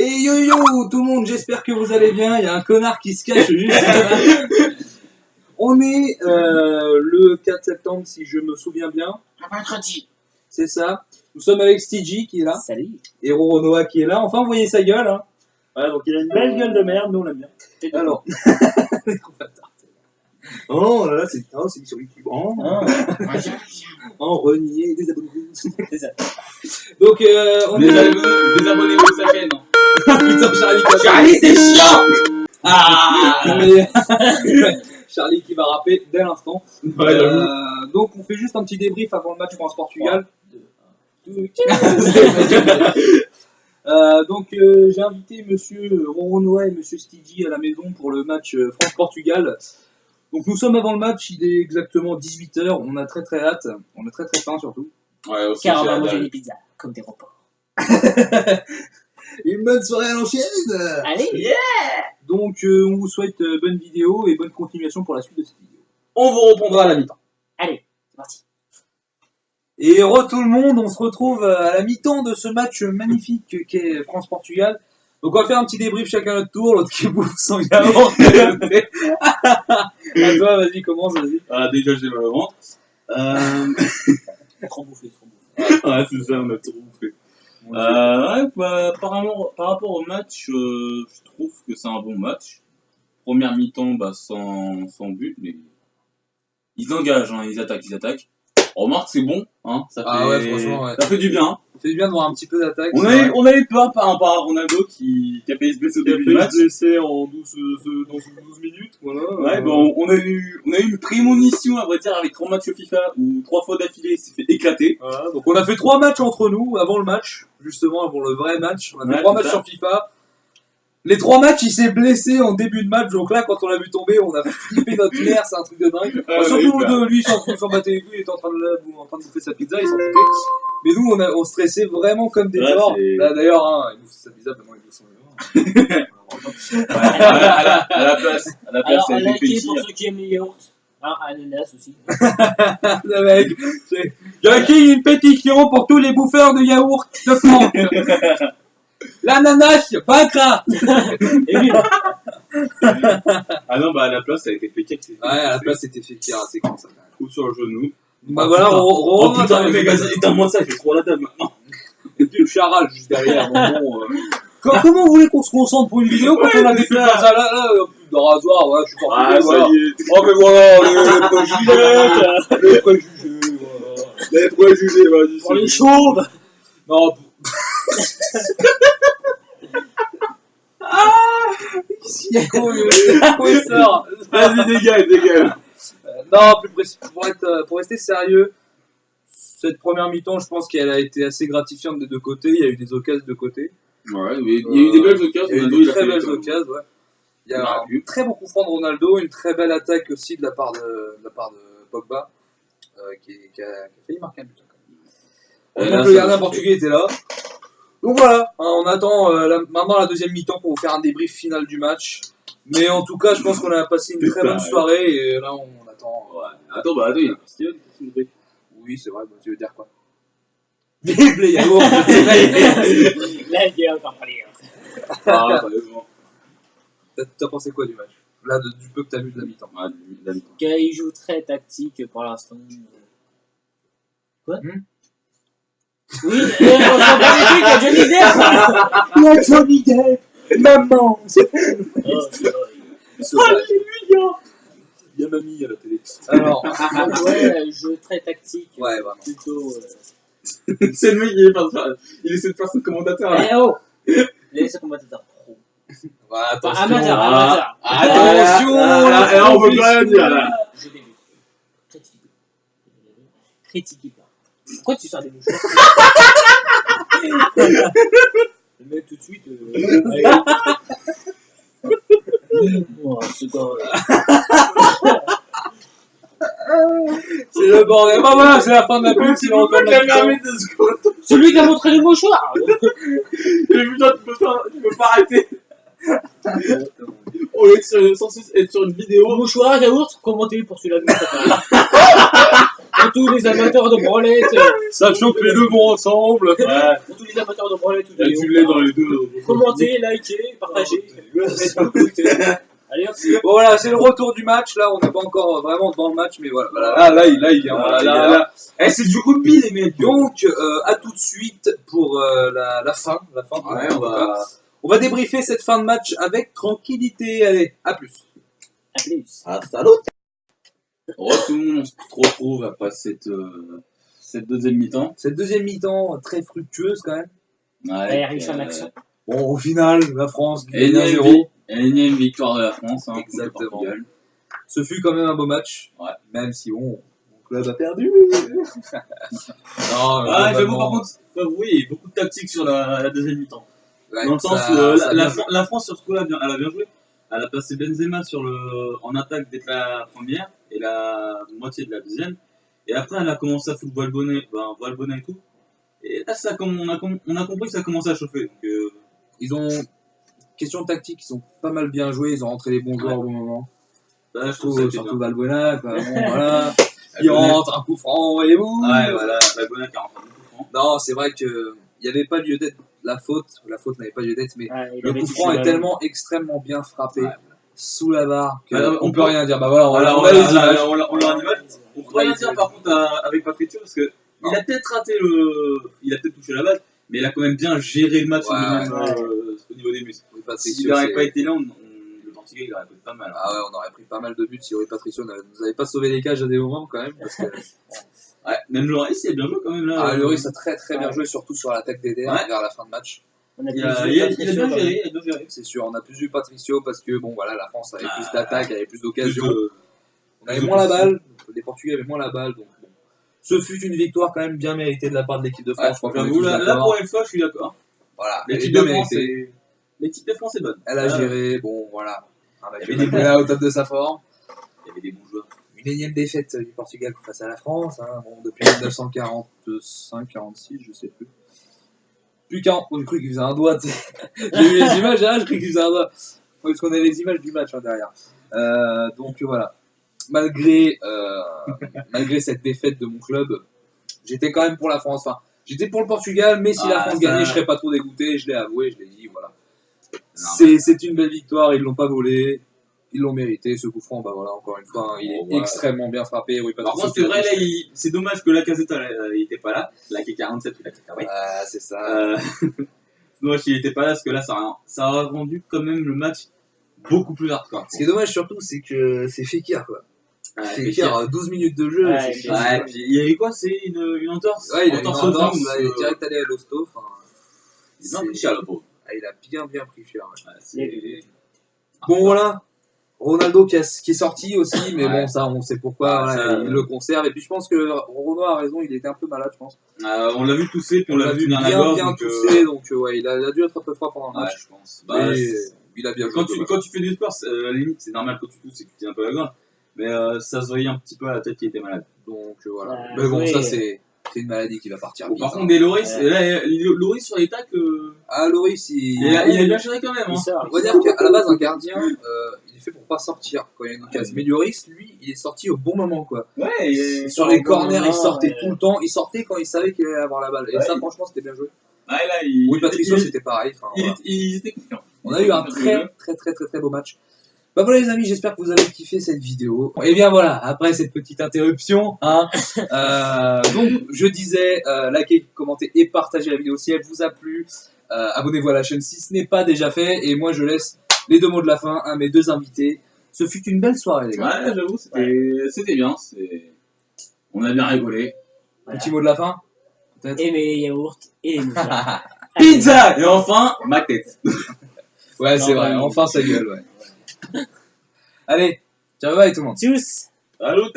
Et yo yo tout le monde, j'espère que vous allez bien. Il y a un connard qui se cache juste là. On est le 4 septembre si je me souviens bien. Un mercredi. C'est ça. Nous sommes avec Stigi qui est là. Salut. Et Roronoa qui est là. Enfin, vous voyez sa gueule. Hein. Voilà, donc il a une belle gueule de merde, mais on l'aime bien. Alors. Oh là là, c'est sur YouTube. Oh, renier, désabonnez-vous. C'est ça. Donc, on est. Désabonnez-vous de sa chaîne. Putain, Charlie, quoi. Charlie, c'est chiant. Charlie qui va rapper dès l'instant. Ouais, donc, on fait juste un petit débrief avant le match France-Portugal. Donc, j'ai invité monsieur Roronoa et monsieur Stigi à la maison pour le match France-Portugal. Donc, nous sommes avant le match, il est exactement 18h. On a très très hâte. On a très très faim surtout. Ouais, aussi. Car on va manger des pizzas, comme des repas. Une bonne soirée à l'ancienne. Allez. Yeah. Donc, on vous souhaite bonne vidéo et bonne continuation pour la suite de cette vidéo. On vous reprendra à la mi-temps. Allez, c'est parti. Et heureux tout le monde, on se retrouve à la mi-temps de ce match magnifique qu'est France-Portugal. Donc, on va faire un petit débrief chacun à notre tour, l'autre qui bouffe son yaourt. À toi, vas-y, commence, vas-y. Ah, déjà, j'ai mal au ventre. Trop bouffé, trop bouffé. Ouais, c'est ça, on a trop bouffé. Ouais, bah, par rapport au match, je trouve que c'est un bon match. Première mi-temps, bah, sans but, mais ils engagent, hein, ils attaquent. Remarque, c'est bon, hein, ça Ah fait, ouais, franchement, ouais. ça fait du bien. Ça fait du bien de voir un petit peu d'attaque. On a eu peur par rapport à Ronaldo qui a failli se blesser au début du match. blessé en 12 minutes, voilà. Ouais, bon, on a eu une prémonition, à vrai dire, avec 3 matchs FIFA où 3 fois d'affilée il s'est fait éclater. Voilà, donc on a fait 3 matchs entre nous avant le match, justement avant le vrai match. On a fait Ouais, 3 c'est matchs ça. sur FIFA. Les 3 matchs, il s'est blessé en début de match, donc là, quand on l'a vu tomber, on a flippé notre mère, c'est un truc de dingue. Ouais, Surtout ouais, nous deux, lui, il s'en battait les couilles, il était en train de bouffer sa pizza, il s'en foutait. Mais nous, on stressait vraiment comme des Ouais, porcs. c'est- Là, d'ailleurs, hein, il bouffe sa pizza, vraiment, il bouffe son À la place, Alors, ça a été likez petit. pour ceux qui aiment les yaourts. Ah, ananas aussi. Le mec, il y a qui une pétition pour tous les bouffeurs de yaourt de France. L'ananas vaincra. Et lui, Ah non, bah à la place, ça a été fait cac. Ouais, à la place, c'était fait pire, c'est con ça. Coup sur le genou. Bah voilà, Oh putain, le mec, éteins-moi ça, il fait trop la dame maintenant. Et puis le charage juste derrière. Comment vous voulez qu'on se concentre pour une vidéo quand on a des trucs comme ça là, plus de rasoir, ouais, je suis pas Ah, voilà. ça y est. Oh mais voilà, les préjugés, voilà. Les préjugés, vas-y. pour les chauves. Non, il sort. Vas-y, dégage. Non, plus précis, pour rester sérieux, cette première mi-temps, je pense qu'elle a été assez gratifiante des deux côtés. Il y a eu des occasions de côté. Ouais, mais il y a eu des belles occasions. Il y a eu Ronaldo, des il a très fait belles quand même. occasions, ouais. Il y a Ouais. un très bon coup franc de Ronaldo, une très belle attaque aussi de la part de Pogba, qui a failli marquer un but. Ouais, Donc là, le ça gardien va. portugais était là. Donc voilà, hein, on attend maintenant la deuxième mi-temps pour vous faire un débrief final du match. Mais en tout cas, je pense qu'on a passé une très bonne soirée et là on attend. Ouais. Attends, il y a un Christian qui nous fait. Oui, c'est vrai, bah, tu veux dire quoi? Vive les yaourts. Là, il y a encore pas les yaourts. Ah, sérieusement. T'as pensé quoi du match? Là, du peu que t'as vu de la mi-temps. Ah, la mi-temps. Il joue très tactique pour l'instant. Quoi Oui, on s'en bat les couilles, il y a Johnny Depp. Il y a Johnny Depp, maman, c'est Alléluia. Il y a mamie à la télé. Alors, Ouais, jeu très tactique. ouais, vraiment. Plutôt. C'est le mec, il essaie de faire son commentateur. Là. Eh oh laissez commentateur pro. Voilà, Enfin, attention. amateur. Attention, là, on peut pas rien dire là. Je débute. Critiquez pas. Pourquoi tu sors des mouchoirs? Le mec tout de suite. Oh, c'est quoi? C'est le bordel. Bah voilà, c'est la fin de la pub, sinon on entend la mi-temps. C'est lui qui a montré les mouchoirs. Mais putain, tu peux pas arrêter. Au lieu de censé être sur une vidéo. Mouchoir, yaourt, commentez pour celui-là. Pour tous les amateurs de brolettes, Sachant que les deux vont ensemble. Ouais, pour tous les amateurs de brolettes, Il y a du lait dans les deux. commentez, likez, partagez. Allez, hop. Bon voilà, c'est le retour du match. Là, on n'est pas encore vraiment dans le match, mais voilà. Ah, là, il vient. là, il est là, là. là. Eh, c'est du rugby, les mecs. Donc, à tout de suite pour la fin. La fin Ouais, on va débriefer cette fin de match avec tranquillité. Allez, à plus. À plus. Ah, salut. Retour, on se retrouve après cette deuxième mi-temps. Cette deuxième mi-temps très fructueuse quand même. Allez, riche en action. Bon, au final, la France gagne Énième 1-0. énième victoire de la France. Hein, contre le Exactement. Portugal. Ce fut quand même un beau match. Ouais. Même si bon, mon club a perdu. Non, Ah, j'avoue, par globalement, contre, oui, beaucoup de tactique sur la deuxième mi-temps. ouais, Dans le sens ça- où ça a bien joué. la France, sur ce coup-là, elle a bien joué. Elle a passé Benzema en attaque dès la première et la moitié de la deuxième. Et après, elle a commencé à foutre Valbuena un coup. Et là, on a compris que ça commençait à chauffer. Donc, Ils ont, question tactique, ils ont pas mal bien joué. Ils ont rentré les bons joueurs au bon moment. là, je trouve que ça a été Surtout bien. Valbuena, quoi. Bon, voilà. Il Valbuena. rentre un coup franc, voyez-vous. Ouais, voilà, Valbuena qui a rentré beaucoup de Non, c'est vrai que il n'y avait pas lieu d'être. La faute n'avait pas lieu d'être, mais Ouais, il le avait coup touché franc le est ballon. tellement extrêmement bien frappé Ouais. sous la barre qu'on Alors, on peut rien dire. Bah voilà, Voilà, on a les images. on l'a en image. On peut rien dire par contre avec Patricio parce que il a peut-être raté il a peut-être touché la balle, mais il a quand même bien géré le match Ouais, lui-même ouais. Au niveau des muscles. Oui, Patricio, S'il n'aurait c'est- pas été là, le Portugais il aurait fait pas mal. Hein. Ah ouais, on aurait pris pas mal de buts si Rui Patricio ne nous avait pas sauvé les cages à des moments quand même. Parce que Ouais, même Lloris il a bien joué quand même là. ah, Lloris a très très bien Ouais. joué, surtout sur l'attaque d'Eder Ouais. vers la fin de match. On a Il plus a vu bien Patricio, géré, quand même. il a bien géré. C'est sûr, on a plus vu Patricio parce que bon voilà, la France avait plus Ah, d'attaques, avait plus Plus d'occasions. de- On avait plus moins la d'opposition. balle, les Portugais avaient moins la balle, donc bon. Ce fut une victoire quand même bien méritée de la part de l'équipe de France. Ouais, je crois qu'on est j'avoue, tous là d'accord. pour une fois je suis d'accord. Voilà, elle est L'équipe bien de France méritée. l'équipe de France est bonne. Elle a Là, géré, bon voilà. Avec Il y avait des Valbuena au top de sa forme. Il y avait des bons joueurs. Une énième défaite du Portugal face à la France, hein, bon, depuis 1945-46, je sais plus. Plus 40, j'ai cru qu'il faisait un doigt. J'ai vu les images, là, j'ai cru qu'il faisait un doigt. Ouais, parce qu'on a les images du match hein, derrière. Donc voilà, malgré cette défaite de mon club, j'étais quand même pour la France. Enfin, j'étais pour le Portugal, mais si la Ah, France ça- gagnait, je serais pas trop dégoûté. Je l'ai avoué, je l'ai dit, voilà. Non, C'est une belle victoire, ils l'ont pas volé. Ils l'ont mérité, ce coup franc, bah voilà, encore une fois, hein, il est Ouais. extrêmement bien frappé. Oui, Par contre, c'est vrai, là, c'est dommage que la casette, il était pas là. La K47 ou la K48. Ah, c'est ça. C'est dommage qu'il était pas là, parce que là, ça a rendu quand même le match beaucoup plus hardcore. Ce qui est dommage surtout, c'est que c'est Fekir, quoi. Ouais, Fekir, 12 minutes de jeu, Ouais, c'est ouais, chiant. Ouais, puis il y avait quoi? C'est une entorse? Ouais, il a une Entorse au entorse, genou, là, il est direct allé à l'hosto. Enfin, il est bien pris cher, le pauvre. ah, il a bien pris cher. Ouais. Ouais, c'est- Bon, voilà. Ronaldo qui est sorti aussi, mais Ouais. bon, ça, on sait pourquoi. Ouais, voilà, ça, il le conserve. Et puis, je pense que Ronaldo a raison, il était un peu malade, je pense. On l'a vu tousser, puis on On l'a l'a vu vu bien bien, la gorge. bien donc, toussé, donc ouais, il a dû être un peu froid pendant le ouais, match. je pense. Bah, Mais il a bien joué. quand tu fais du sport, à la limite, c'est normal quand tu tousses et que tu tiens un peu la gorge. Mais ça se voyait un petit peu à la tête qu'il était malade. Donc voilà. Ouais, Mais bon, oui. ça, c'est une maladie qui va partir Bon, vite. par hein. contre, des Loris, Ouais. là, Loris sur les tacs, Ah, Loris, il a bien géré quand même. Il Hein. sort. on va dire qu'à la base, un gardien, il est fait pour pas sortir quand il y a une occasion. Ouais. Mais Lloris, lui, il est sorti au bon moment, quoi. Ouais, et... Sur les corners, moment, il sortait ouais. tout le temps. Il sortait quand il savait qu'il allait avoir la balle. Et Ouais. ça, franchement, c'était bien joué. Ouais, là, il... Oui, Patricio, il- c'était pareil. Enfin, il- voilà. il était confiant. On a eu un très beau match. Bah voilà les amis, j'espère que vous avez kiffé cette vidéo. Et bien voilà, après cette petite interruption, hein, donc je disais, likez, commentez et partagez la vidéo si elle vous a plu. Abonnez-vous à la chaîne si ce n'est pas déjà fait. Et moi je laisse les deux mots de la fin à mes deux invités. Ce fut une belle soirée les gars. Ouais, j'avoue, c'était bien. On a bien rigolé. Voilà. Petit mot de la fin peut-être. Et mes yaourts et les moutards. Pizza. Et enfin, ma tête. Ouais c'est Non, vrai, oui. enfin sa gueule ouais. Allez, ciao bye tout le monde. Tchuss. Salut,